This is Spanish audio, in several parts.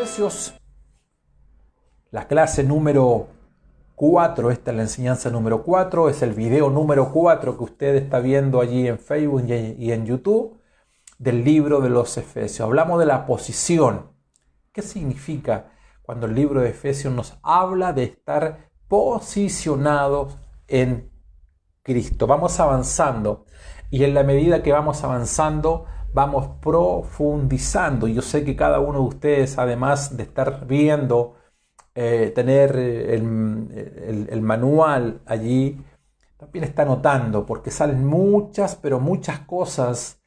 Efesios, la clase número 4, esta es la enseñanza número 4, es el video número 4 que usted está viendo allí en Facebook y en YouTube del libro de los Efesios. Hablamos de la posición. ¿Qué significa cuando el libro de Efesios nos habla de estar posicionados en Cristo? Vamos avanzando y en la medida que vamos avanzando vamos profundizando. Yo sé que cada uno de ustedes, además de estar viendo, tener el manual allí, también está anotando, porque salen muchas, pero muchas cosas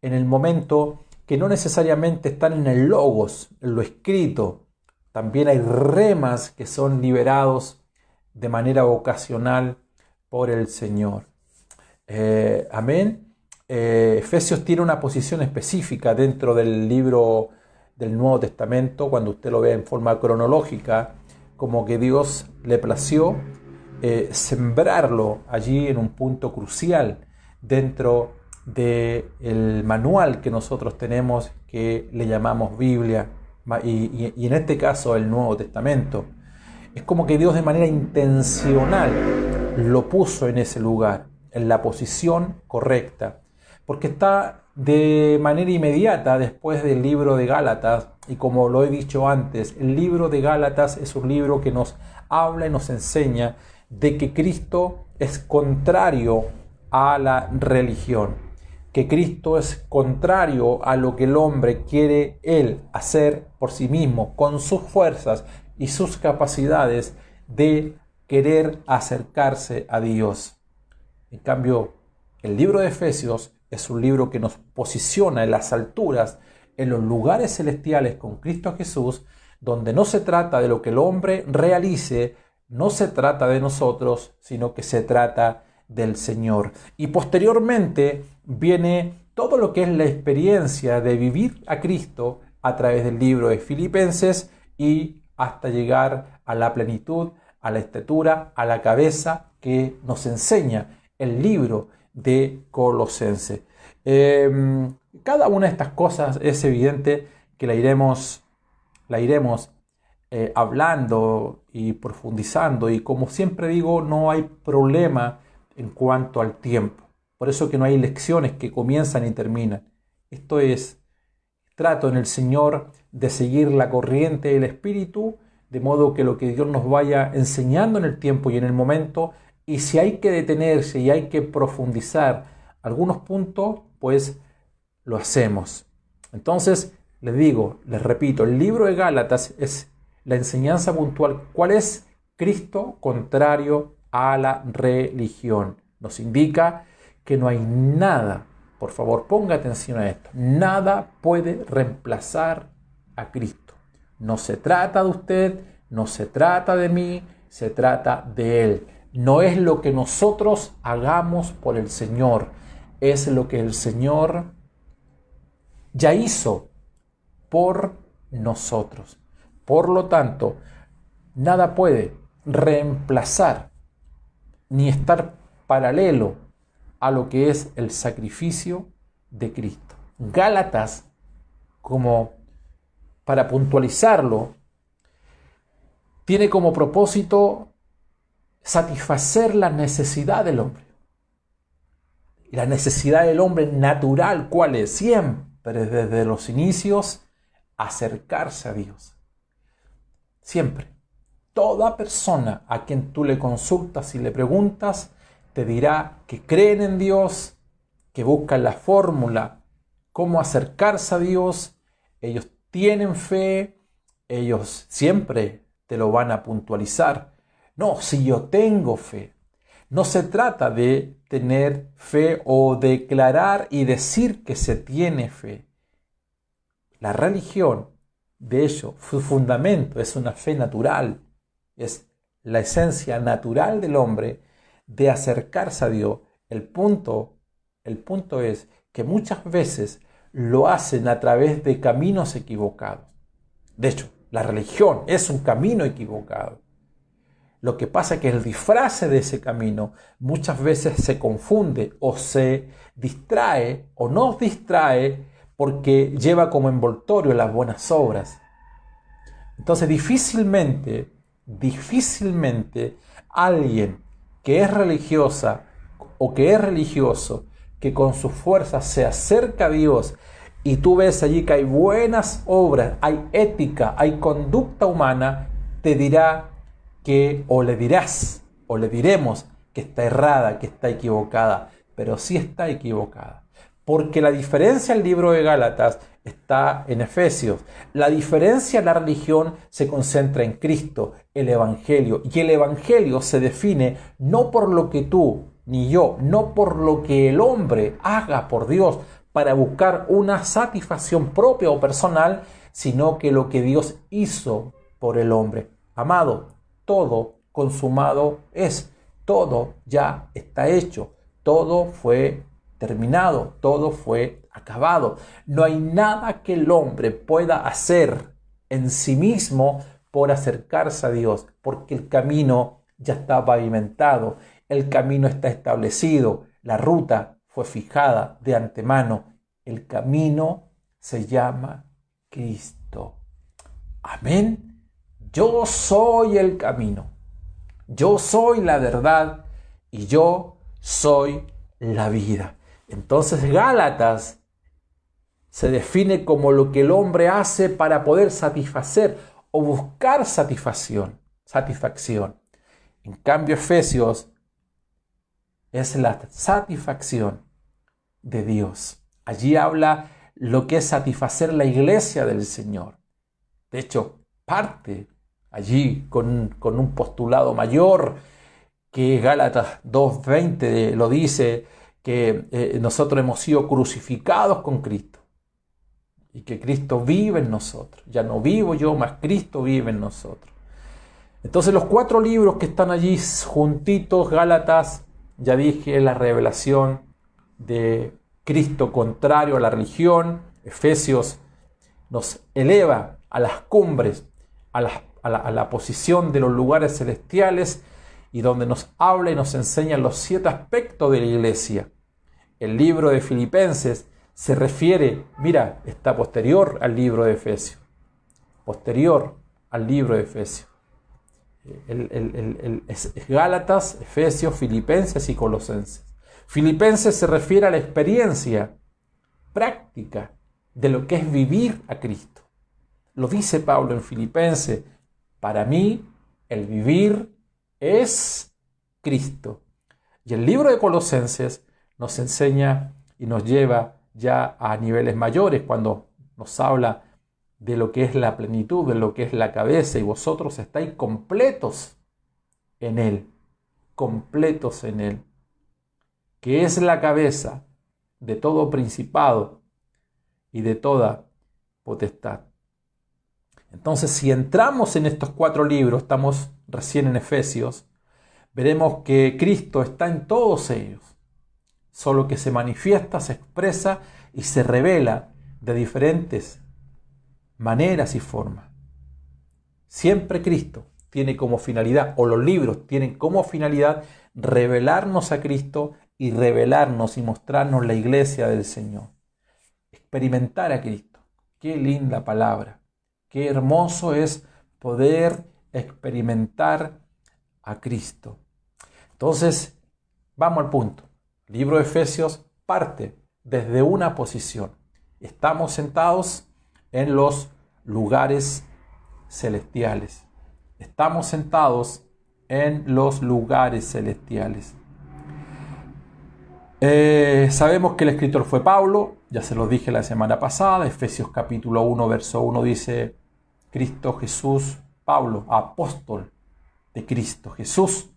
en el momento que no necesariamente están en el logos, en lo escrito. También hay remas que son liberados de manera ocasional por el Señor. Amén. Efesios tiene una posición específica dentro del libro del Nuevo Testamento, cuando usted lo ve en forma cronológica, como que Dios le plació sembrarlo allí en un punto crucial dentro del manual que nosotros tenemos, que le llamamos Biblia, y en este caso el Nuevo Testamento. Es como que Dios de manera intencional lo puso en ese lugar, en la posición correcta, porque está de manera inmediata después del libro de Gálatas, y como lo he dicho antes, el libro de Gálatas es un libro que nos habla y nos enseña de que Cristo es contrario a la religión, que Cristo es contrario a lo que el hombre quiere él hacer por sí mismo, con sus fuerzas y sus capacidades de querer acercarse a Dios. En cambio, el libro de Efesios es un libro que nos posiciona en las alturas, en los lugares celestiales con Cristo Jesús, donde no se trata de lo que el hombre realice, no se trata de nosotros, sino que se trata del Señor. Y posteriormente viene todo lo que es la experiencia de vivir a Cristo a través del libro de Filipenses y hasta llegar a la plenitud, a la estatura, a la cabeza que nos enseña el libro de Colosenses. Cada una de estas cosas es evidente que la iremos hablando y profundizando, y como siempre digo, no hay problema en cuanto al tiempo. Por eso que no hay lecciones que comienzan y terminan. Esto es, trato en el Señor de seguir la corriente del Espíritu, de modo que lo que Dios nos vaya enseñando en el tiempo y en el momento, y si hay que detenerse y hay que profundizar algunos puntos, pues lo hacemos. Entonces, les repito, el libro de Gálatas es la enseñanza puntual. ¿Cuál es? Cristo contrario a la religión. Nos indica que no hay nada, por favor ponga atención a esto, nada puede reemplazar a Cristo. No se trata de usted, no se trata de mí, se trata de Él. No es lo que nosotros hagamos por el Señor, es lo que el Señor ya hizo por nosotros. Por lo tanto, nada puede reemplazar ni estar paralelo a lo que es el sacrificio de Cristo. Gálatas, como para puntualizarlo, tiene como propósito satisfacer la necesidad del hombre. Y la necesidad del hombre natural, ¿cuál es? Siempre, desde los inicios, acercarse a Dios. Siempre. Toda persona a quien tú le consultas y le preguntas, te dirá que creen en Dios, que buscan la fórmula, cómo acercarse a Dios. Ellos tienen fe, ellos siempre te lo van a puntualizar. No, si yo tengo fe. No se trata de tener fe o declarar y decir que se tiene fe. La religión, de hecho, su fundamento es una fe natural. Es la esencia natural del hombre de acercarse a Dios. El punto es que muchas veces lo hacen a través de caminos equivocados. De hecho, la religión es un camino equivocado. Lo que pasa es que el disfraz de ese camino muchas veces se confunde o se distrae o nos distrae porque lleva como envoltorio las buenas obras. Entonces difícilmente alguien que es religiosa o que es religioso, que con sus fuerzas se acerca a Dios y tú ves allí que hay buenas obras, hay ética, hay conducta humana, te dirá que, o le dirás, o le diremos que está errada, que está equivocada, pero sí está equivocada. Porque la diferencia del libro de Gálatas está en Efesios. La diferencia en la religión se concentra en Cristo, el Evangelio. Y el Evangelio se define no por lo que tú ni yo, no por lo que el hombre haga por Dios para buscar una satisfacción propia o personal, sino que lo que Dios hizo por el hombre. Amado, todo consumado es, todo ya está hecho, todo fue terminado, todo fue acabado. No hay nada que el hombre pueda hacer en sí mismo por acercarse a Dios, porque el camino ya está pavimentado, el camino está establecido, la ruta fue fijada de antemano. El camino se llama Cristo. Amén. Yo soy el camino, yo soy la verdad y yo soy la vida. Entonces Gálatas se define como lo que el hombre hace para poder satisfacer o buscar satisfacción. En cambio Efesios es la satisfacción de Dios. Allí habla lo que es satisfacer la iglesia del Señor. De hecho, parte allí con un postulado mayor que Gálatas 2:20 lo dice, que nosotros hemos sido crucificados con Cristo y que Cristo vive en nosotros. Ya no vivo yo, mas Cristo vive en nosotros. Entonces los 4 libros que están allí juntitos, Gálatas, ya dije, la revelación de Cristo contrario a la religión. Efesios nos eleva a las cumbres, a la posición de los lugares celestiales, y donde nos habla y nos enseña los 7 aspectos de la iglesia. El libro de Filipenses se refiere, mira, está posterior al libro de Efesios. Posterior al libro de Efesios. Es Gálatas, Efesios, Filipenses y Colosenses. Filipenses se refiere a la experiencia práctica de lo que es vivir a Cristo. Lo dice Pablo en Filipenses: para mí el vivir es Cristo. Y el libro de Colosenses nos enseña y nos lleva ya a niveles mayores cuando nos habla de lo que es la plenitud, de lo que es la cabeza, y vosotros estáis completos en Él, que es la cabeza de todo principado y de toda potestad. Entonces, si entramos en estos 4 libros, estamos recién en Efesios, veremos que Cristo está en todos ellos, solo que se manifiesta, se expresa y se revela de diferentes maneras y formas. Siempre Cristo tiene como finalidad, o los libros tienen como finalidad, revelarnos a Cristo y revelarnos y mostrarnos la iglesia del Señor. Experimentar a Cristo. Qué linda palabra. Qué hermoso es poder experimentar a Cristo. Entonces, vamos al punto. El libro de Efesios parte desde una posición. Estamos sentados en los lugares celestiales. Estamos sentados en los lugares celestiales. Sabemos que el escritor fue Pablo, ya se los dije la semana pasada. Efesios capítulo 1, verso 1 dice: Cristo Jesús, Pablo, apóstol de Cristo Jesús,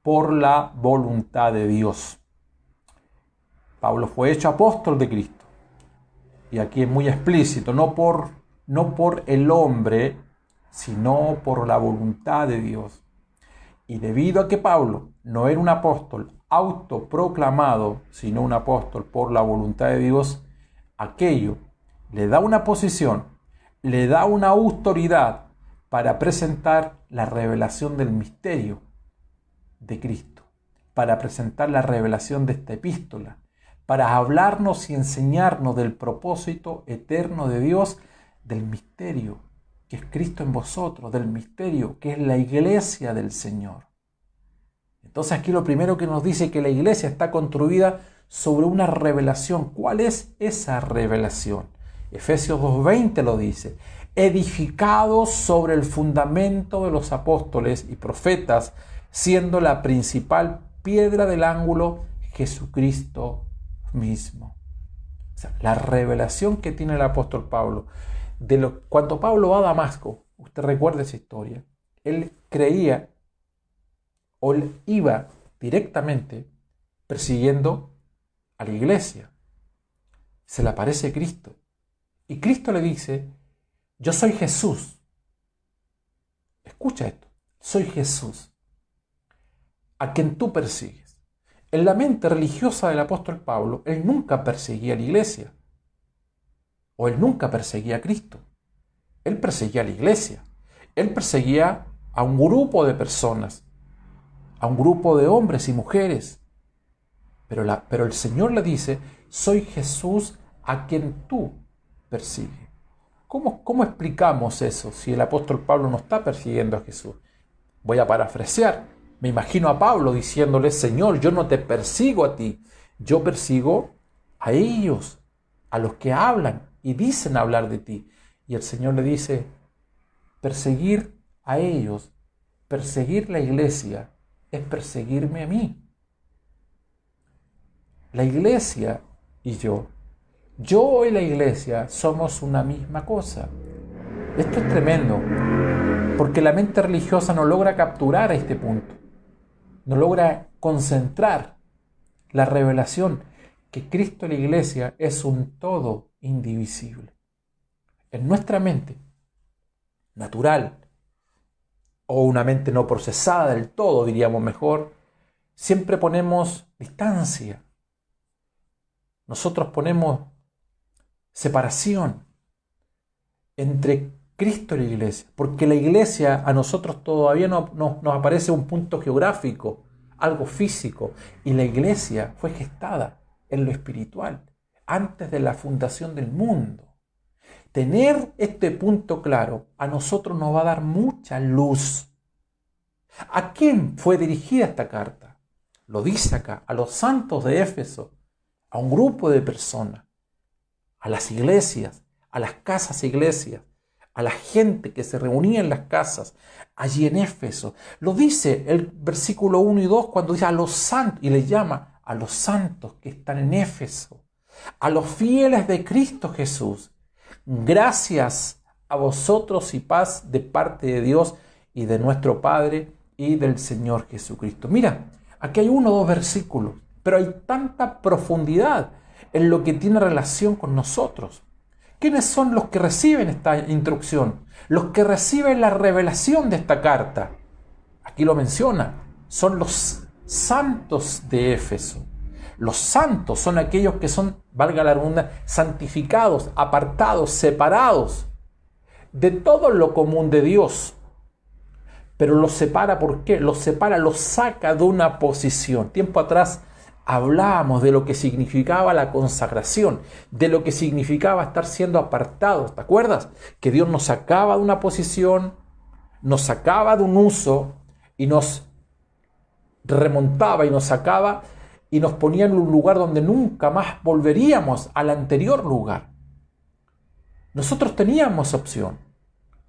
por la voluntad de Dios. Pablo fue hecho apóstol de Cristo. Y aquí es muy explícito, no por el hombre, sino por la voluntad de Dios. Y debido a que Pablo no era un apóstol autoproclamado, sino un apóstol por la voluntad de Dios, aquello le da una posición, le da una autoridad para presentar la revelación del misterio de Cristo, para presentar la revelación de esta epístola, para hablarnos y enseñarnos del propósito eterno de Dios, del misterio que es Cristo en vosotros, del misterio, que es la iglesia del Señor. Entonces aquí lo primero que nos dice que la iglesia está construida sobre una revelación. ¿Cuál es esa revelación? Efesios 2:20 lo dice. Edificados sobre el fundamento de los apóstoles y profetas, siendo la principal piedra del ángulo Jesucristo mismo. O sea, la revelación que tiene el apóstol Pablo. Cuando Pablo va a Damasco, usted recuerda esa historia, él creía o él iba directamente persiguiendo a la iglesia. Se le aparece Cristo. Y Cristo le dice, yo soy Jesús. Escucha esto, soy Jesús, a quien tú persigues. En la mente religiosa del apóstol Pablo, él nunca perseguía a la iglesia. O él nunca perseguía a Cristo. Él perseguía a la iglesia. Él perseguía a un grupo de personas, a un grupo de hombres y mujeres. Pero el Señor le dice, soy Jesús a quien tú persigues. ¿Cómo explicamos eso si el apóstol Pablo no está persiguiendo a Jesús? Voy a parafrasear. Me imagino a Pablo diciéndole, Señor, yo no te persigo a ti, yo persigo a ellos, a los que hablan y dicen hablar de ti. Y el Señor le dice, perseguir a ellos, perseguir la iglesia, es perseguirme a mí. La iglesia y yo y la iglesia somos una misma cosa. Esto es tremendo, porque la mente religiosa no logra capturar a este punto, no logra concentrar la revelación que Cristo y la iglesia es un todo indivisible. En nuestra mente natural, o una mente no procesada del todo, diríamos mejor, siempre ponemos distancia. Nosotros ponemos separación entre Cristo y la iglesia, porque la iglesia a nosotros todavía nos aparece un punto geográfico, algo físico, y la iglesia fue gestada en lo espiritual, antes de la fundación del mundo. Tener este punto claro a nosotros nos va a dar mucha luz. ¿A quién fue dirigida esta carta? Lo dice acá, a los santos de Éfeso, a un grupo de personas, a las iglesias, a las casas iglesias, a la gente que se reunía en las casas, allí en Éfeso. Lo dice el versículo 1 y 2 cuando dice a los santos, y les llama a los santos que están en Éfeso, a los fieles de Cristo Jesús. Gracias a vosotros y paz de parte de Dios y de nuestro Padre y del Señor Jesucristo. Mira, aquí hay 1 o 2 versículos, pero hay tanta profundidad en lo que tiene relación con nosotros. ¿Quiénes son los que reciben esta instrucción? Los que reciben la revelación de esta carta. Aquí lo menciona, son los santos de Éfeso. Los santos son aquellos que son, valga la redundancia, santificados, apartados, separados de todo lo común de Dios. Pero los separa, ¿por qué? Los separa, los saca de una posición. Tiempo atrás hablábamos de lo que significaba la consagración, de lo que significaba estar siendo apartados. ¿Te acuerdas? Que Dios nos sacaba de una posición, nos sacaba de un uso y nos remontaba y nos sacaba y nos ponía en un lugar donde nunca más volveríamos al anterior lugar. Nosotros teníamos opción.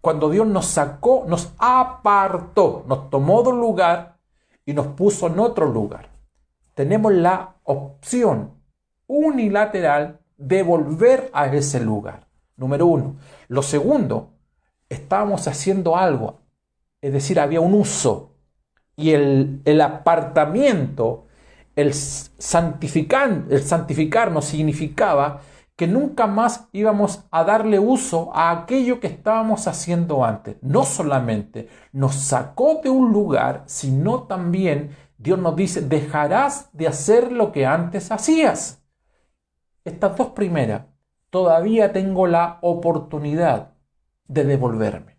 Cuando Dios nos sacó, nos apartó, nos tomó de un lugar y nos puso en otro lugar. Tenemos la opción unilateral de volver a ese lugar. Número 1. Lo segundo, estábamos haciendo algo, es decir, había un uso. Y el apartamiento, el santificarnos significaba que nunca más íbamos a darle uso a aquello que estábamos haciendo antes. No solamente nos sacó de un lugar, sino también Dios nos dice, dejarás de hacer lo que antes hacías. Estas 2 primeras, todavía tengo la oportunidad de devolverme.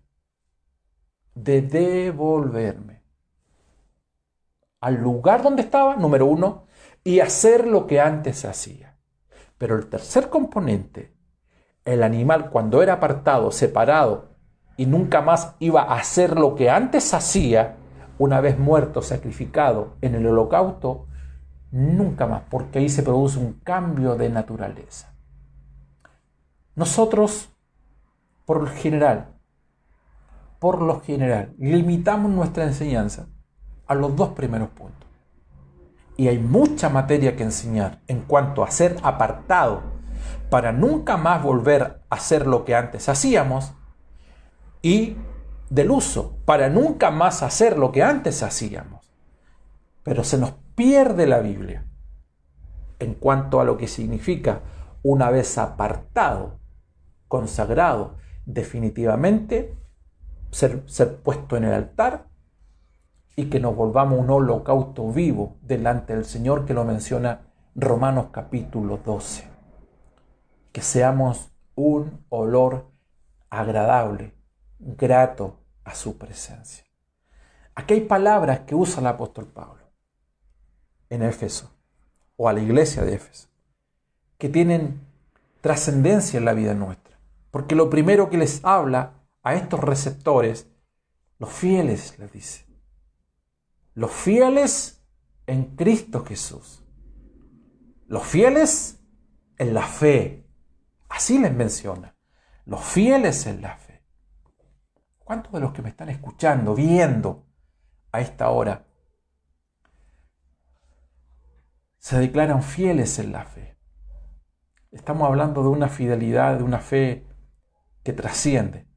De devolverme al lugar donde estaba, número 1, y hacer lo que antes hacía. Pero el tercer componente, el animal cuando era apartado, separado y nunca más iba a hacer lo que antes hacía, una vez muerto, sacrificado en el holocausto, nunca más, porque ahí se produce un cambio de naturaleza. Nosotros, por lo general, limitamos nuestra enseñanza a los dos primeros puntos. Y hay mucha materia que enseñar en cuanto a ser apartado para nunca más volver a hacer lo que antes hacíamos, y del uso para nunca más hacer lo que antes hacíamos. Pero se nos pierde la Biblia en cuanto a lo que significa una vez apartado, consagrado, definitivamente ser puesto en el altar, y que nos volvamos un holocausto vivo delante del Señor, que lo menciona Romanos capítulo 12. Que seamos un olor agradable, grato a su presencia. Aquí hay palabras que usa el apóstol Pablo en Éfeso, o a la iglesia de Éfeso, que tienen trascendencia en la vida nuestra. Porque lo primero que les habla a estos receptores, los fieles, les dice. Los fieles en Cristo Jesús. Los fieles en la fe. Así les menciona. Los fieles en la fe. ¿Cuántos de los que me están escuchando, viendo a esta hora, se declaran fieles en la fe? Estamos hablando de una fidelidad, de una fe que trasciende.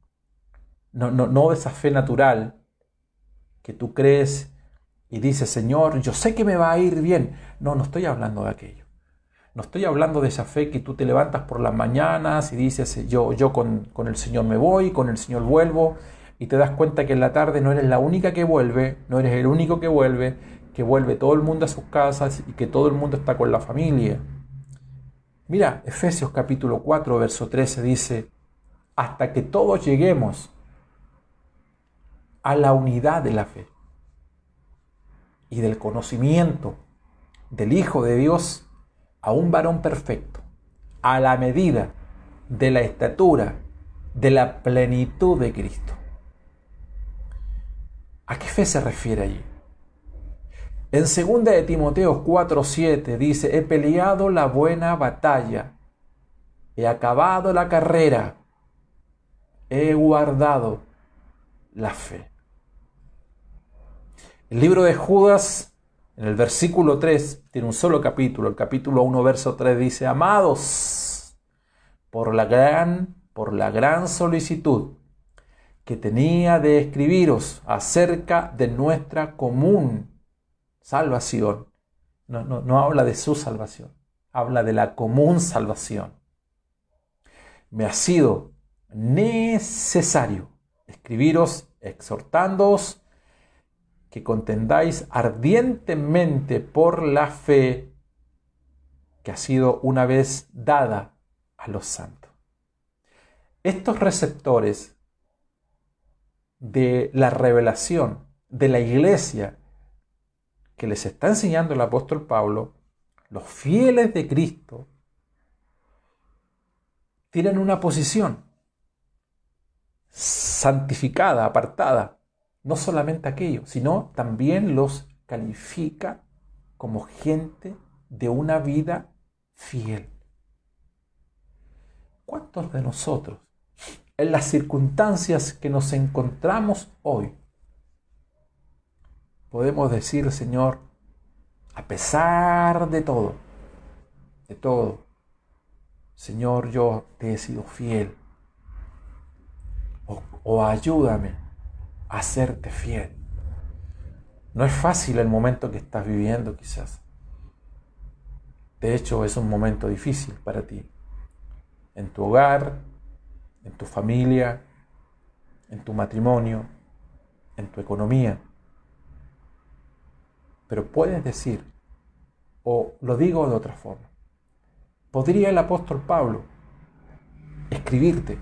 No de esa fe natural que tú crees y dices, Señor, yo sé que me va a ir bien. No estoy hablando de aquello. No estoy hablando de esa fe que tú te levantas por las mañanas y dices, yo con el Señor me voy, con el Señor vuelvo, y te das cuenta que en la tarde no eres la única que vuelve, no eres el único que vuelve todo el mundo a sus casas y que todo el mundo está con la familia. Mira, Efesios capítulo 4, verso 13 dice, hasta que todos lleguemos a la unidad de la fe y del conocimiento del Hijo de Dios, a un varón perfecto, a la medida de la estatura de la plenitud de Cristo. ¿A qué fe se refiere allí? En 2 de Timoteo 4:7 dice, he peleado la buena batalla, he acabado la carrera, he guardado la fe. El libro de Judas, en el versículo 3, tiene un solo capítulo, el capítulo 1, verso 3 dice, amados, por la gran solicitud que tenía de escribiros acerca de nuestra común salvación. No habla de su salvación, habla de la común salvación. Me ha sido necesario escribiros exhortándoos que contendáis ardientemente por la fe que ha sido una vez dada a los santos. Estos receptores de la revelación de la iglesia que les está enseñando el apóstol Pablo, los fieles de Cristo, tienen una posición santificada, apartada. No solamente aquello, sino también los califica como gente de una vida fiel. ¿Cuántos de nosotros, en las circunstancias que nos encontramos hoy, podemos decir, Señor, a pesar de todo, Señor, yo te he sido fiel, o ayúdame a serte fiel? No es fácil el momento que estás viviendo, quizás. De hecho, es un momento difícil para ti. En tu hogar, en tu familia, en tu matrimonio, en tu economía. Pero puedes decir, o lo digo de otra forma, podría el apóstol Pablo escribirte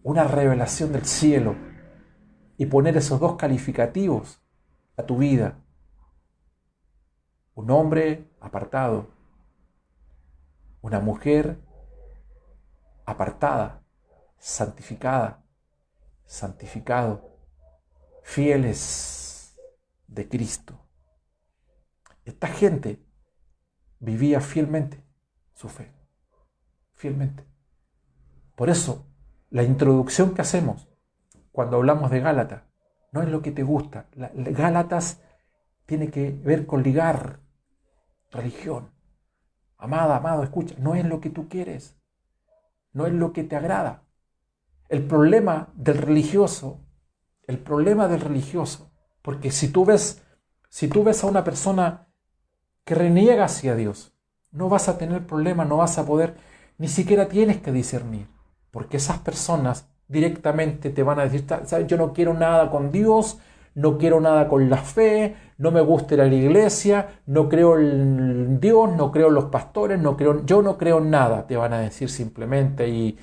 una revelación del cielo y poner esos dos calificativos a tu vida. Un hombre apartado, una mujer apartada, santificada, santificados, fieles de Cristo. Esta gente vivía fielmente su fe, fielmente. Por eso, la introducción que hacemos cuando hablamos de Gálatas no es lo que te gusta. Gálatas tiene que ver con ligar religión. Amada, amado, escucha, no es lo que tú quieres, no es lo que te agrada. El problema del religioso, porque si tú ves a una persona que reniega hacia Dios, no vas a tener problema, no vas a poder, ni siquiera tienes que discernir, porque esas personas directamente te van a decir, ¿sabes? Yo no quiero nada con Dios, no quiero nada con la fe, no me gusta ir a la iglesia, no creo en Dios, no creo en los pastores, yo no creo en nada, te van a decir simplemente, y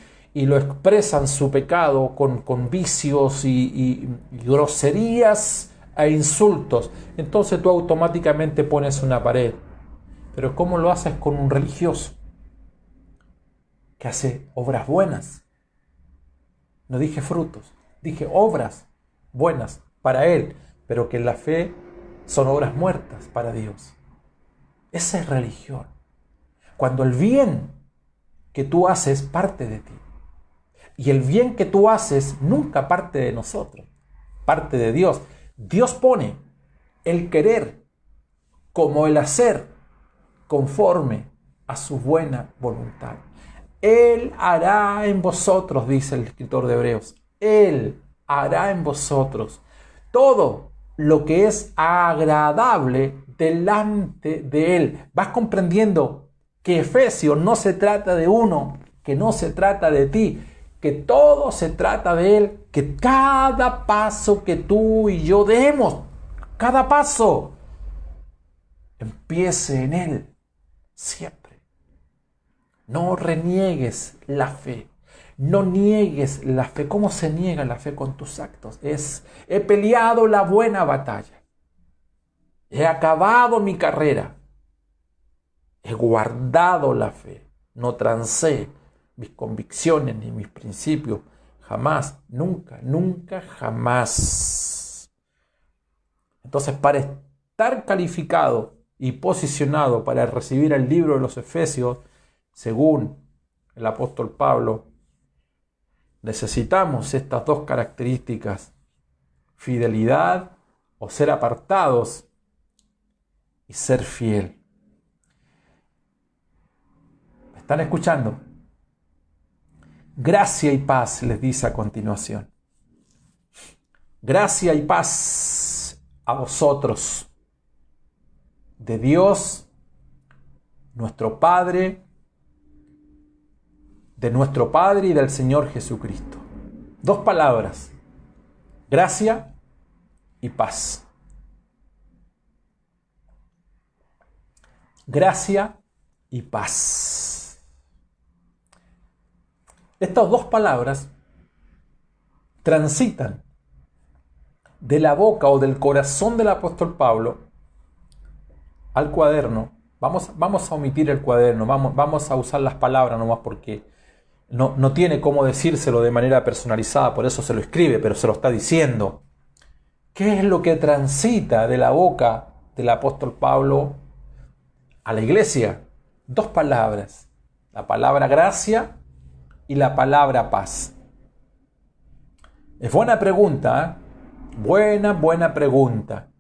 lo expresan su pecado con vicios y groserías e insultos. Entonces tú automáticamente pones una pared. Pero ¿cómo lo haces con un religioso que hace obras buenas? No dije frutos, dije obras buenas para él, pero que en la fe son obras muertas para Dios. Esa es religión. Cuando el bien que tú haces parte de ti. Y el bien que tú haces nunca parte de nosotros, parte de Dios. Dios pone el querer como el hacer conforme a su buena voluntad. Él hará en vosotros, dice el escritor de Hebreos, Él hará en vosotros todo lo que es agradable delante de Él. Vas comprendiendo que Efesios no se trata de uno, que no se trata de ti, que todo se trata de Él, que cada paso que tú y yo demos, cada paso, empiece en Él, siempre. No reniegues la fe, no niegues la fe. ¿Cómo se niega la fe? Con tus actos. He peleado la buena batalla, he acabado mi carrera, he guardado la fe, no transé mis convicciones ni mis principios, jamás, nunca, nunca, jamás. Entonces, para estar calificado y posicionado para recibir el libro de los Efesios, según el apóstol Pablo, necesitamos estas dos características: fidelidad o ser apartados y ser fiel. ¿Me están escuchando? Gracia y paz, les dice a continuación. Gracia y paz a vosotros, de Dios, nuestro Padre, de nuestro Padre y del Señor Jesucristo. Dos palabras: gracia y paz. Gracia y paz. Estas dos palabras transitan de la boca o del corazón del apóstol Pablo al cuaderno. Vamos a omitir el cuaderno, vamos a usar las palabras nomás porque no tiene cómo decírselo de manera personalizada, por eso se lo escribe, pero se lo está diciendo. ¿Qué es lo que transita de la boca del apóstol Pablo a la iglesia? Dos palabras: la palabra gracia y la palabra paz. Es buena pregunta, ¿eh? Buena pregunta.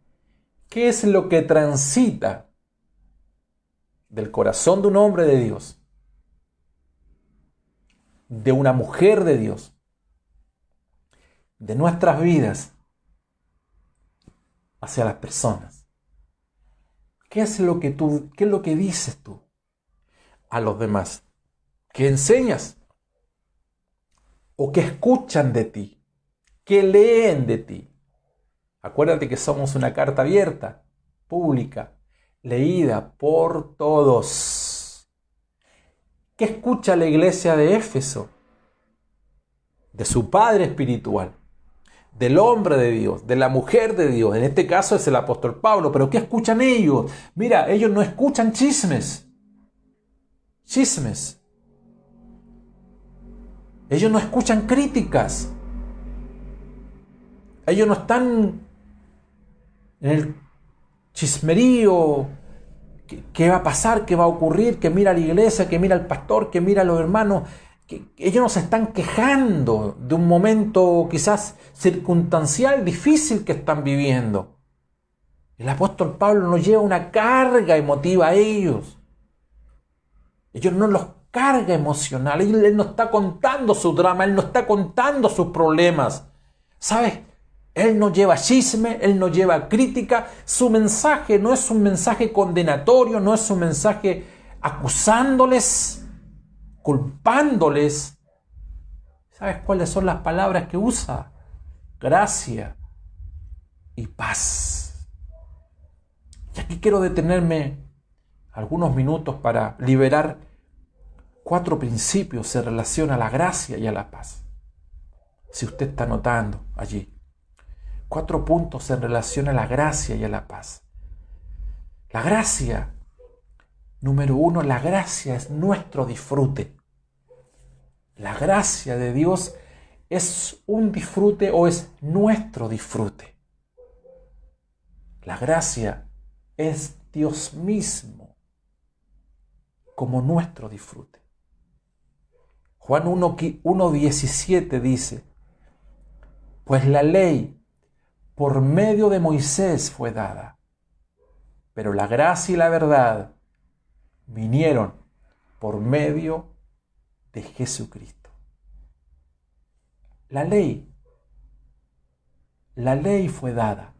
¿Qué es lo que transita del corazón de un hombre de Dios, de una mujer de Dios, de nuestras vidas hacia las personas? ¿Qué es lo que dices tú a los demás? ¿Qué enseñas? ¿O qué escuchan de ti? ¿Qué leen de ti? Acuérdate que somos una carta abierta, pública, leída por todos. ¿Qué escucha la iglesia de Éfeso? De su padre espiritual, del hombre de Dios, de la mujer de Dios. En este caso es el apóstol Pablo. ¿Pero qué escuchan ellos? Mira, ellos no escuchan chismes. Ellos no escuchan críticas. Ellos no están en el chismerío. ¿Qué va a pasar? ¿Qué va a ocurrir? Que mira a la iglesia, que mira al pastor, que mira a los hermanos. Que ellos no se están quejando de un momento quizás circunstancial, difícil que están viviendo. El apóstol Pablo nos lleva una carga emotiva a ellos. Ellos no los carga emocional. Él no está contando su drama, él no está contando sus problemas. ¿Sabes? Él no lleva chisme, él no lleva crítica. Su mensaje no es un mensaje condenatorio, no es un mensaje acusándoles, culpándoles. ¿Sabes cuáles son las palabras que usa? Gracia y paz. Y aquí quiero detenerme algunos minutos para liberar 4 principios en relación a la gracia y a la paz. Si usted está notando allí. 4 puntos en relación a la gracia y a la paz. La gracia, número 1, la gracia es nuestro disfrute. La gracia de Dios es un disfrute o es nuestro disfrute. La gracia es Dios mismo como nuestro disfrute. Juan 1:17 dice, pues la ley por medio de Moisés fue dada, pero la gracia y la verdad vinieron por medio de Jesucristo. La ley fue dada.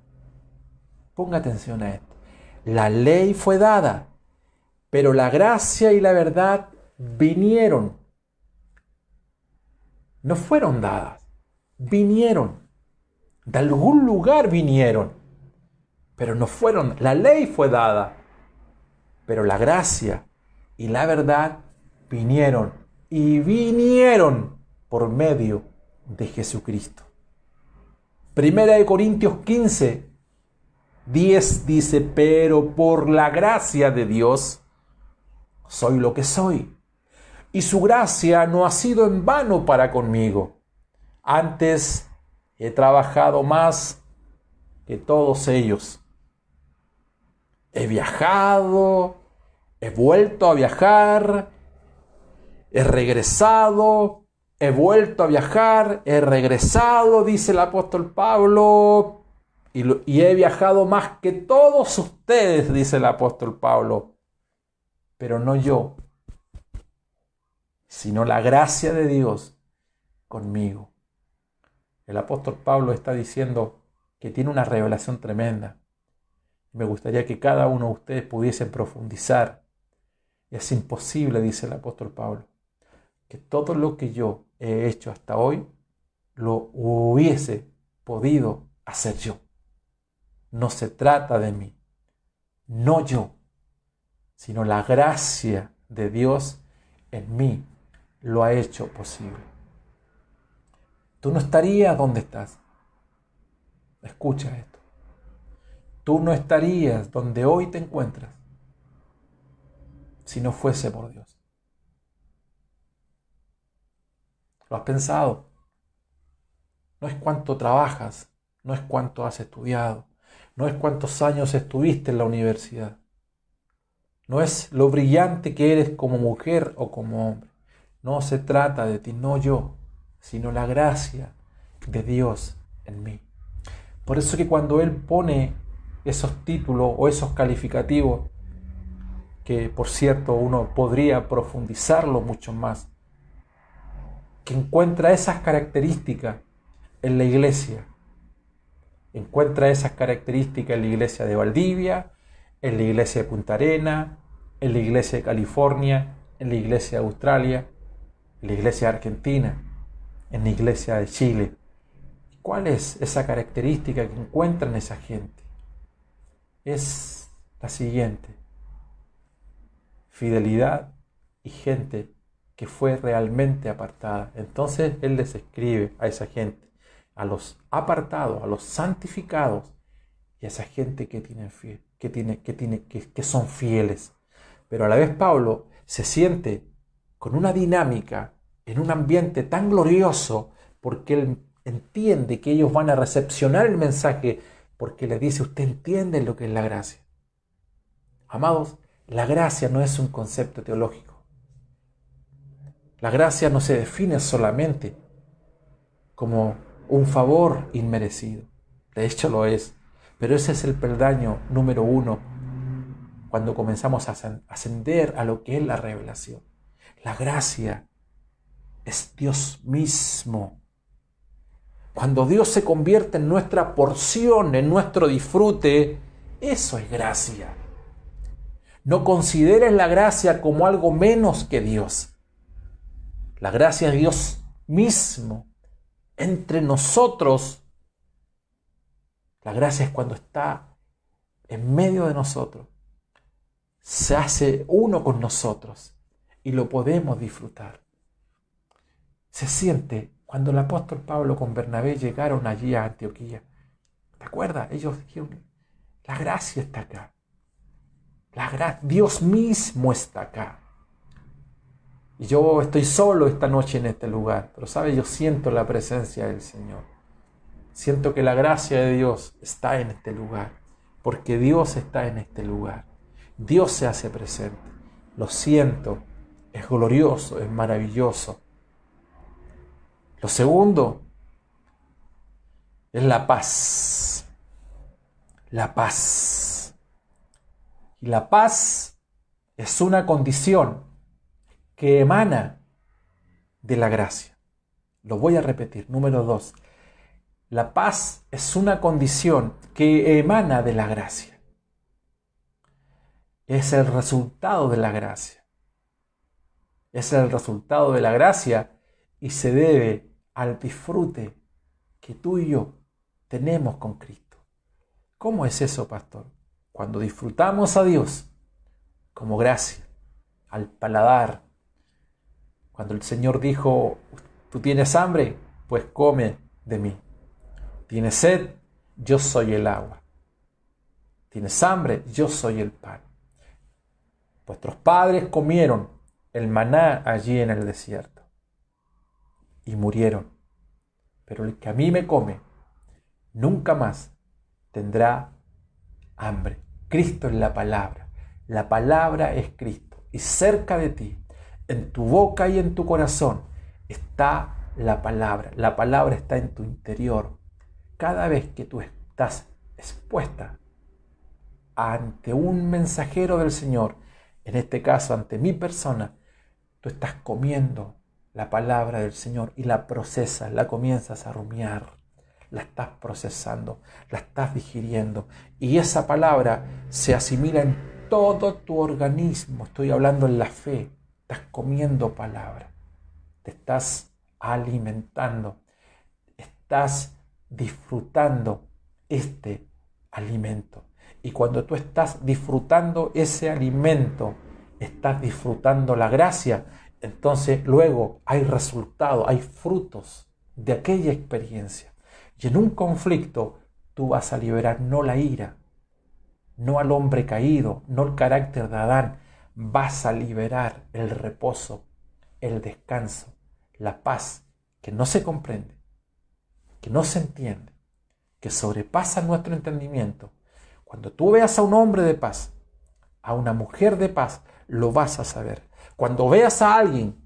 Ponga atención a esto. La ley fue dada, pero la gracia y la verdad vinieron. No fueron dadas, vinieron. De algún lugar vinieron, pero no fueron. La ley fue dada, pero la gracia y la verdad vinieron y vinieron por medio de Jesucristo. Primera de Corintios 15:10 dice, pero por la gracia de Dios soy lo que soy, y su gracia no ha sido en vano para conmigo. Antes he trabajado más que todos ellos. He viajado, he vuelto a viajar, he regresado, he vuelto a viajar, he regresado, dice el apóstol Pablo, y he viajado más que todos ustedes, dice el apóstol Pablo, pero no yo, sino la gracia de Dios conmigo. El apóstol Pablo está diciendo que tiene una revelación tremenda. Me gustaría que cada uno de ustedes pudiese profundizar. Es imposible, dice el apóstol Pablo, que todo lo que yo he hecho hasta hoy lo hubiese podido hacer yo. No se trata de mí, no yo, sino la gracia de Dios en mí lo ha hecho posible. Tú no estarías donde estás. Escucha esto. Tú no estarías donde hoy te encuentras si no fuese por Dios. ¿Lo has pensado? No es cuánto trabajas, no es cuánto has estudiado, no es cuántos años estuviste en la universidad. No es lo brillante que eres como mujer o como hombre. No se trata de ti, no yo, sino la gracia de Dios en mí. Por eso que cuando Él pone esos títulos o esos calificativos, que por cierto uno podría profundizarlo mucho más, que encuentra esas características en la iglesia, encuentra esas características en la iglesia de Valdivia, en la iglesia de Punta Arenas, en la iglesia de California, en la iglesia de Australia, en la iglesia de Argentina, en la iglesia de Chile. ¿Cuál es esa característica que encuentran esa gente? Es la siguiente: fidelidad y gente que fue realmente apartada. Entonces Él les escribe a esa gente, a los apartados, a los santificados y a esa gente que son fieles. Pero a la vez Pablo se siente con una dinámica en un ambiente tan glorioso porque Él entiende que ellos van a recepcionar el mensaje porque les dice, usted entiende lo que es la gracia. Amados, la gracia no es un concepto teológico. La gracia no se define solamente como un favor inmerecido. De hecho lo es. Pero ese es el peldaño número 1 cuando comenzamos a ascender a lo que es la revelación. La gracia es Dios mismo. Cuando Dios se convierte en nuestra porción, en nuestro disfrute, eso es gracia. No consideres la gracia como algo menos que Dios. La gracia es Dios mismo entre nosotros. La gracia es cuando está en medio de nosotros. Se hace uno con nosotros y lo podemos disfrutar. Se siente cuando el apóstol Pablo con Bernabé llegaron allí a Antioquía. ¿Te acuerdas? Ellos dijeron, la gracia está acá. Dios mismo está acá. Y yo estoy solo esta noche en este lugar, pero ¿sabes? Yo siento la presencia del Señor. Siento que la gracia de Dios está en este lugar, porque Dios está en este lugar. Dios se hace presente. Lo siento, es glorioso, es maravilloso. Lo segundo es la paz. La paz. Y la paz es una condición que emana de la gracia. Lo voy a repetir. Número 2. La paz es una condición que emana de la gracia. Es el resultado de la gracia. Es el resultado de la gracia y se debe al disfrute que tú y yo tenemos con Cristo. ¿Cómo es eso, pastor? Cuando disfrutamos a Dios como gracia, al paladar. Cuando el Señor dijo, ¿tú tienes hambre? Pues come de mí. ¿Tienes sed? Yo soy el agua. ¿Tienes hambre? Yo soy el pan. Vuestros padres comieron el maná allí en el desierto y murieron. Pero el que a mí me come, nunca más tendrá hambre. Cristo es la palabra. La palabra es Cristo. Y cerca de ti, en tu boca y en tu corazón, está la palabra. La palabra está en tu interior. Cada vez que tú estás expuesta ante un mensajero del Señor, en este caso ante mi persona, tú estás comiendo la palabra del Señor y la procesas, la comienzas a rumiar, la estás procesando, la estás digiriendo y esa palabra se asimila en todo tu organismo. Estoy hablando en la fe, estás comiendo palabra, te estás alimentando, estás disfrutando este alimento. Y cuando tú estás disfrutando ese alimento, estás disfrutando la gracia, entonces luego hay resultados, hay frutos de aquella experiencia. Y en un conflicto tú vas a liberar no la ira, no al hombre caído, no el carácter de Adán, vas a liberar el reposo, el descanso, la paz que no se comprende, que no se entiende, que sobrepasa nuestro entendimiento. Cuando tú veas a un hombre de paz, a una mujer de paz, lo vas a saber. Cuando veas a alguien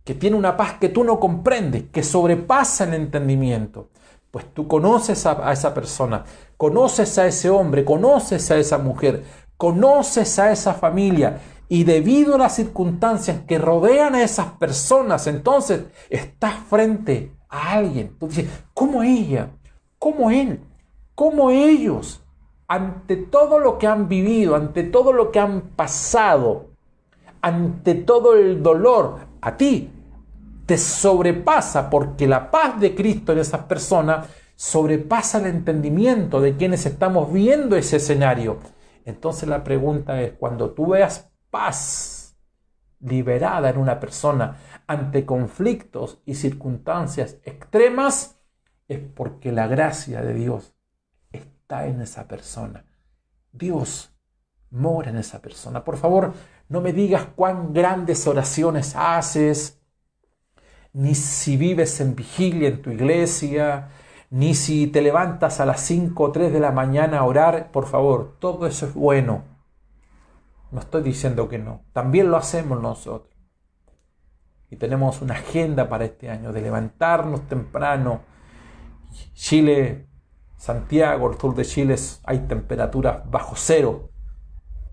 que tiene una paz que tú no comprendes, que sobrepasa el entendimiento, pues tú conoces a esa persona, conoces a ese hombre, conoces a esa mujer, conoces a esa familia, y debido a las circunstancias que rodean a esas personas, entonces estás frente a alguien. Tú dices, ¿cómo ella? ¿Cómo él? ¿Cómo ellos? Ante todo lo que han vivido, ante todo lo que han pasado, ante todo el dolor, a ti te sobrepasa, porque la paz de Cristo en esas personas sobrepasa el entendimiento de quienes estamos viendo ese escenario. Entonces la pregunta es, cuando tú veas paz liberada en una persona ante conflictos y circunstancias extremas, es porque la gracia de Dios está en esa persona. Dios mora en esa persona. Por favor, no me digas cuán grandes oraciones haces, ni si vives en vigilia en tu iglesia, ni si te levantas a las 5 o 3 de la mañana a orar. Por favor, todo eso es bueno. No estoy diciendo que no. También lo hacemos nosotros. Y tenemos una agenda para este año de levantarnos temprano. Chile, Santiago, el sur de Chile, hay temperaturas bajo cero.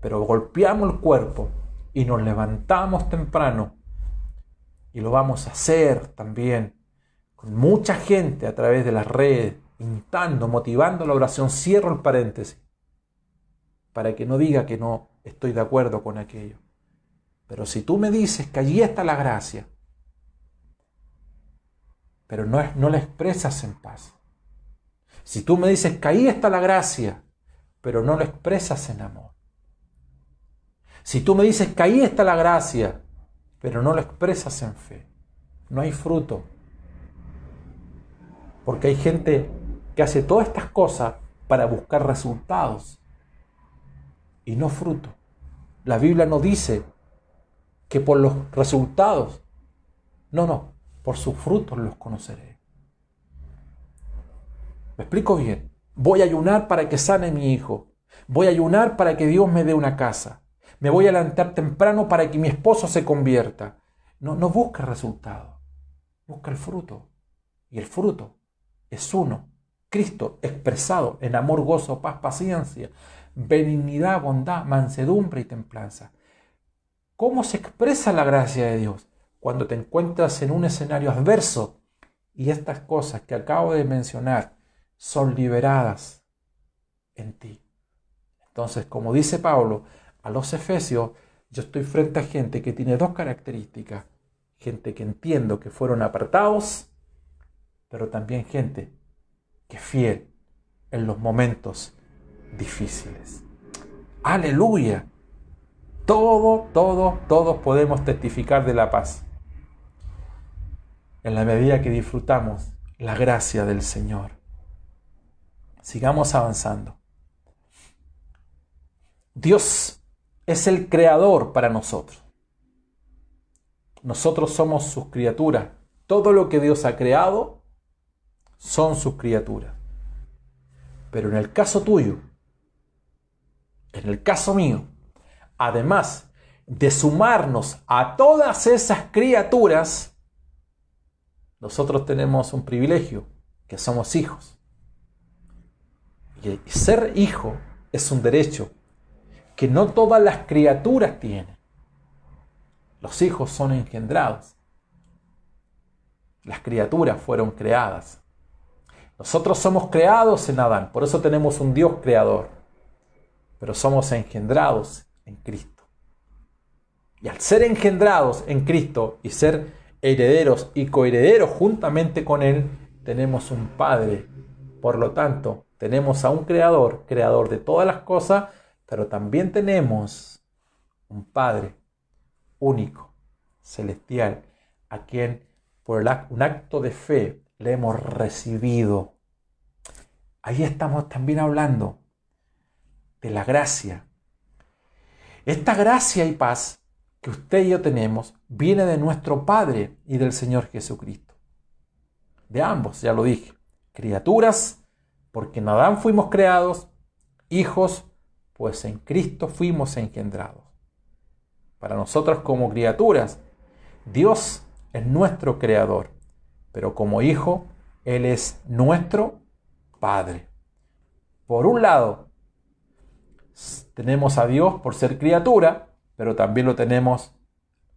Pero golpeamos el cuerpo y nos levantamos temprano. Y lo vamos a hacer también con mucha gente a través de las redes, instando, motivando la oración. Cierro el paréntesis para que no diga que no estoy de acuerdo con aquello. Pero si tú me dices que allí está la gracia, pero no la expresas en paz. Si tú me dices que ahí está la gracia, pero no la expresas en amor. Si tú me dices que ahí está la gracia, pero no lo expresas en fe, no hay fruto. Porque hay gente que hace todas estas cosas para buscar resultados y no fruto. La Biblia no dice que por los resultados, no, por sus frutos los conoceré. ¿Me explico bien? Voy a ayunar para que sane mi hijo. Voy a ayunar para que Dios me dé una casa. Me voy a levantar temprano para que mi esposo se convierta. No busca resultados, busca el fruto. Y el fruto es uno, Cristo expresado en amor, gozo, paz, paciencia, benignidad, bondad, mansedumbre y templanza. ¿Cómo se expresa la gracia de Dios? Cuando te encuentras en un escenario adverso y estas cosas que acabo de mencionar son liberadas en ti. Entonces, como dice Pablo a los Efesios, yo estoy frente a gente que tiene dos características. Gente que entiendo que fueron apartados, pero también gente que es fiel en los momentos difíciles. ¡Aleluya! Todos podemos testificar de la paz en la medida que disfrutamos la gracia del Señor. Sigamos avanzando. Dios es el creador para nosotros. Nosotros somos sus criaturas. Todo lo que Dios ha creado son sus criaturas. Pero en el caso tuyo, en el caso mío, además de sumarnos a todas esas criaturas, nosotros tenemos un privilegio, que somos hijos. Y ser hijo es un derecho que no todas las criaturas tienen. Los hijos son engendrados. Las criaturas fueron creadas. Nosotros somos creados en Adán, por eso tenemos un Dios creador. Pero somos engendrados en Cristo. Y al ser engendrados en Cristo y ser herederos y coherederos juntamente con Él, tenemos un Padre. Por lo tanto, tenemos a un Creador, creador de todas las cosas, pero también tenemos un Padre único, celestial, a quien por un acto de fe le hemos recibido. Ahí estamos también hablando de la gracia. Esta gracia y paz que usted y yo tenemos viene de nuestro Padre y del Señor Jesucristo. De ambos, ya lo dije. Criaturas, porque en Adán fuimos creados. Hijos, pues en Cristo fuimos engendrados. Para nosotros como criaturas, Dios es nuestro creador, pero como hijo, Él es nuestro Padre. Por un lado, tenemos a Dios por ser criatura, pero también lo tenemos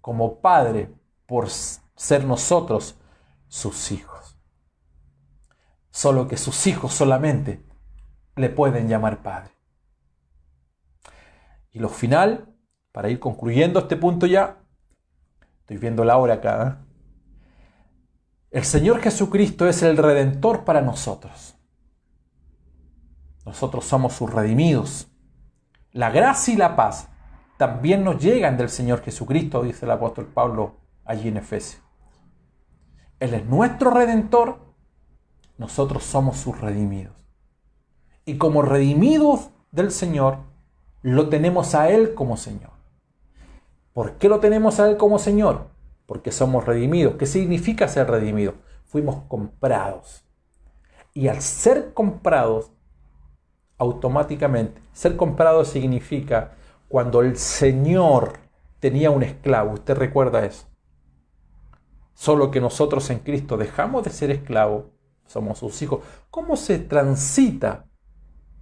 como Padre por ser nosotros sus hijos. Solo que sus hijos solamente le pueden llamar Padre. Y lo final, para ir concluyendo este punto ya, estoy viendo la hora acá, el Señor Jesucristo es el Redentor para nosotros. Nosotros somos sus redimidos. La gracia y la paz también nos llegan del Señor Jesucristo, dice el apóstol Pablo allí en Efesios. Él es nuestro Redentor, nosotros somos sus redimidos. Y como redimidos del Señor, lo tenemos a Él como Señor. ¿Por qué lo tenemos a Él como Señor? porque somos redimidos. ¿Qué significa ser redimidos? Fuimos comprados. Y al ser comprados, automáticamente, ser comprado significa cuando el Señor tenía un esclavo. ¿Usted recuerda eso? Solo que nosotros en Cristo dejamos de ser esclavos, somos sus hijos. ¿Cómo se transita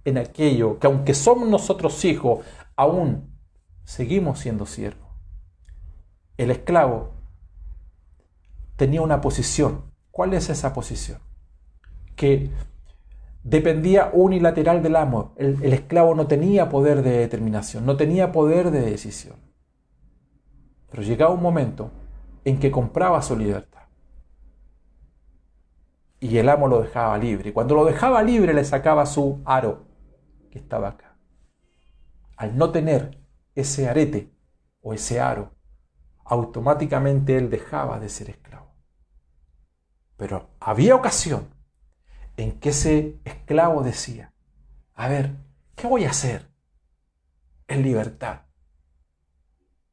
en aquello que aunque somos nosotros hijos, aún seguimos siendo siervos? El esclavo tenía una posición. ¿Cuál es esa posición? Que dependía unilateral del amo. El esclavo no tenía poder de determinación, no tenía poder de decisión. Pero llegaba un momento en que compraba su libertad. Y el amo lo dejaba libre. Cuando lo dejaba libre le sacaba su aro que estaba acá. Al no tener ese arete o ese aro, automáticamente él dejaba de ser esclavo. Pero había ocasión en que ese esclavo decía, a ver, ¿qué voy a hacer en libertad?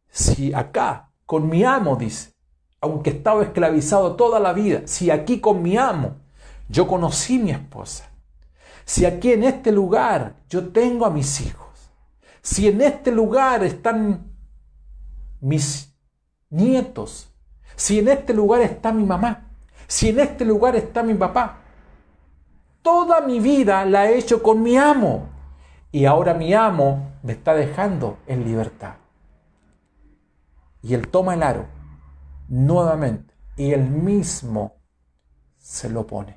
Si acá, con mi amo, dice, aunque estaba esclavizado toda la vida, si aquí con mi amo yo conocí a mi esposa, si aquí en este lugar yo tengo a mis hijos, si en este lugar están mis nietos, si en este lugar está mi mamá, si en este lugar está mi papá, toda mi vida la he hecho con mi amo y ahora mi amo me está dejando en libertad. Y él toma el aro nuevamente y él mismo se lo pone.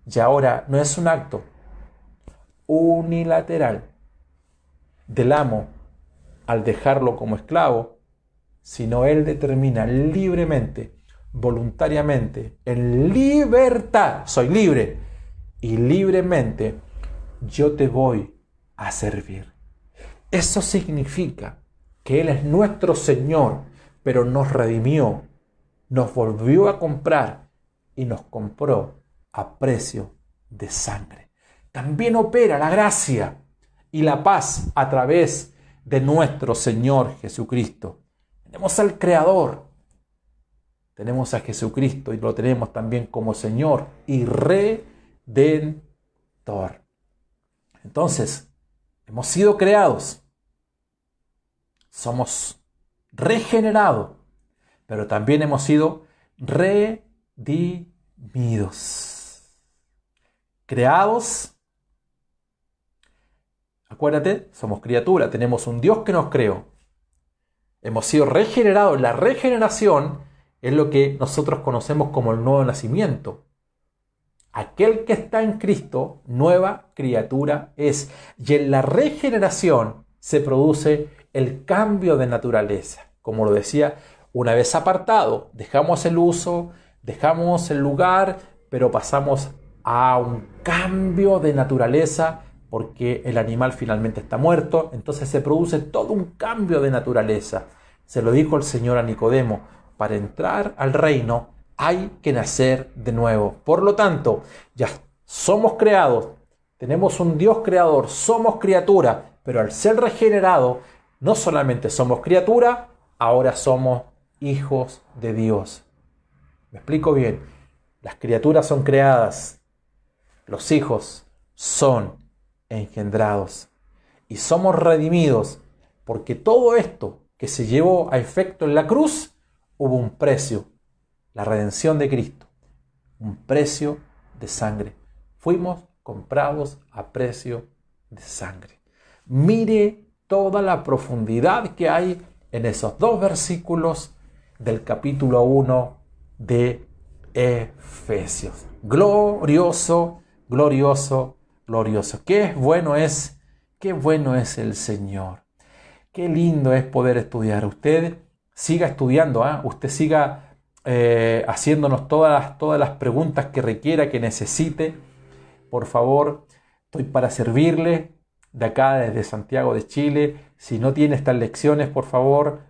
Y ahora no es un acto unilateral del amo al dejarlo como esclavo, sino él determina libremente, voluntariamente, en libertad, soy libre, y libremente yo te voy a servir. Eso significa que Él es nuestro Señor, pero nos redimió, nos volvió a comprar y nos compró a precio de sangre. También opera la gracia y la paz a través de nuestro Señor Jesucristo. Tenemos al Creador, tenemos a Jesucristo y lo tenemos también como Señor y Redentor. Entonces, hemos sido creados, somos regenerados, pero también hemos sido redimidos. Creados, acuérdate, somos criatura, tenemos un Dios que nos creó. Hemos sido regenerados. La regeneración es lo que nosotros conocemos como el nuevo nacimiento. Aquel que está en Cristo, nueva criatura es. Y en la regeneración se produce el cambio de naturaleza. Como lo decía, una vez apartado, dejamos el uso, dejamos el lugar, pero pasamos a un cambio de naturaleza porque el animal finalmente está muerto. Entonces se produce todo un cambio de naturaleza. Se lo dijo el Señor a Nicodemo, para entrar al reino hay que nacer de nuevo. Por lo tanto, ya somos creados, tenemos un Dios creador, somos criatura, pero al ser regenerados, no solamente somos criatura, ahora somos hijos de Dios. ¿Me explico bien? Las criaturas son creadas, los hijos son engendrados y somos redimidos porque todo esto que se llevó a efecto en la cruz, hubo un precio, la redención de Cristo, un precio de sangre. Fuimos comprados a precio de sangre. Mire toda la profundidad que hay en esos dos versículos del capítulo 1 de Efesios. Glorioso, glorioso, glorioso. Qué bueno es el Señor. Qué lindo es poder estudiar. Usted siga estudiando, usted siga haciéndonos todas las preguntas que requiera, que necesite. Por favor, estoy para servirle de acá, desde Santiago de Chile. Si no tiene estas lecciones, por favor,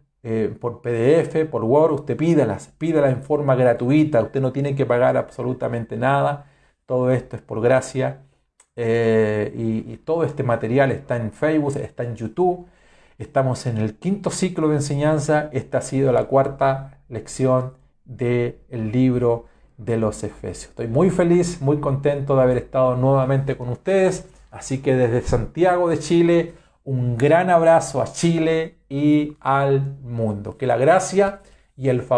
por PDF, por Word, usted pídalas en forma gratuita. Usted no tiene que pagar absolutamente nada. Todo esto es por gracia. Y todo este material está en Facebook, está en YouTube. Estamos en el quinto ciclo de enseñanza. Esta ha sido la cuarta lección del libro de los Efesios. Estoy muy feliz, muy contento de haber estado nuevamente con ustedes. Así que desde Santiago de Chile, un gran abrazo a Chile y al mundo. Que la gracia y el favor